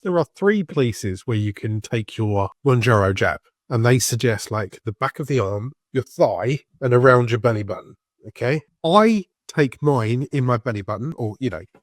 There are 3 places where you can take your Mounjaro jab, and they suggest like the back of the arm, your thigh, and around your belly button. Okay, I take mine in my belly button, or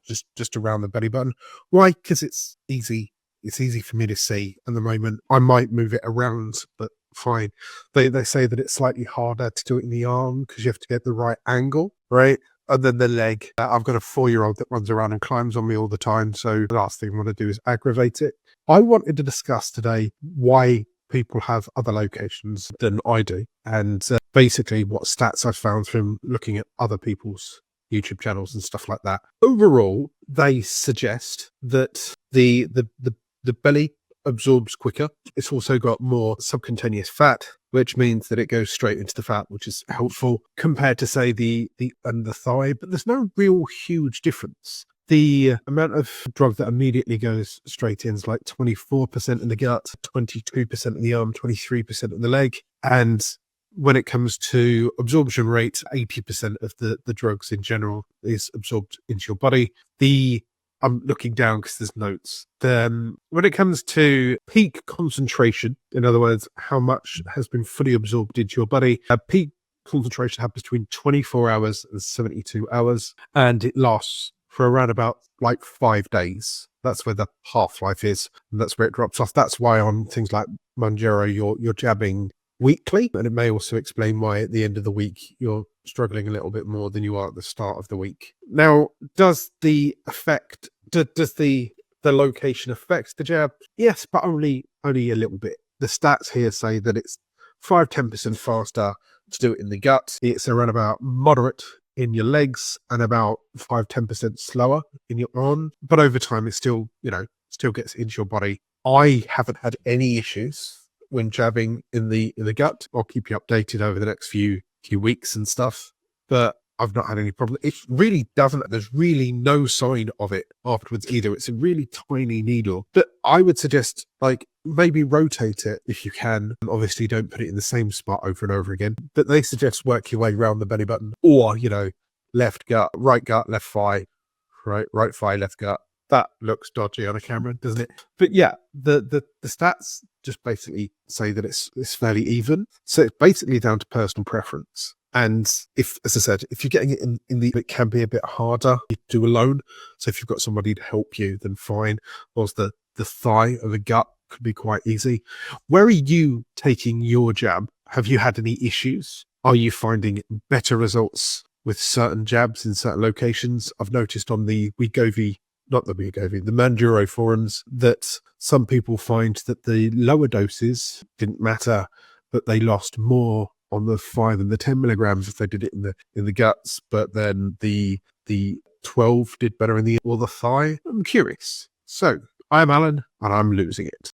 just around the belly button. Why? Because it's easy. It's easy for me to see at the moment. I might move it around, but fine. They say that it's slightly harder to do it in the arm because you have to get the right angle, right? And then the leg. I've got a 4-year-old that runs around and climbs on me all the time. So the last thing I want to do is aggravate it. I wanted to discuss today why people have other locations than I do. And basically what stats I've found from looking at other people's YouTube channels and stuff like that. Overall, they suggest that the belly absorbs quicker. It's also got more subcutaneous fat, which means that it goes straight into the fat, which is helpful compared to say the under thigh. But there's no real huge difference. The amount of drug that immediately goes straight in is like 24% in the gut, 22% in the arm, 23% in the leg. And when it comes to absorption rate, 80% of the drugs in general is absorbed into your body. I'm looking down because there's notes. When it comes to peak concentration, in other words, how much has been fully absorbed into your body, a peak concentration happens between 24 hours and 72 hours, and it lasts for around about like 5 days. That's where the half-life is, and that's where it drops off. That's why on things like Mounjaro, you're jabbing weekly, and it may also explain why at the end of the week you're struggling a little bit more than you are at the start of the week. Now, does the location affect the jab? Yes, but only a little bit. The stats here say that it's 5-10% faster to do it in the gut. It's around about moderate in your legs and about 5-10% slower in your arm. But over time, it still gets into your body. I haven't had any issues when jabbing in the gut. I'll keep you updated over the next few weeks and stuff, but I've not had any problem. It really doesn't. There's really no sign of it afterwards either. It's a really tiny needle, but I would suggest like maybe rotate it if you can. Obviously, don't put it in the same spot over and over again. But they suggest work your way around the belly button, or left gut, right gut, left thigh, right thigh, left gut. That looks dodgy on a camera, doesn't it? But yeah, the stats just basically say that it's fairly even. So it's basically down to personal preference. And if, as I said, if you're getting it it can be a bit harder to do alone. So if you've got somebody to help you, then fine. Whilst the thigh or the gut could be quite easy. Where are you taking your jab? Have you had any issues? Are you finding better results with certain jabs in certain locations? I've noticed on the Wegovy, the Mounjaro forums, that some people find that the lower doses didn't matter, but they lost more on the 5 and the 10 milligrams if they did it in the guts, but then the 12 did better in the thigh. I'm curious. So I'm Alan, and I'm losing it.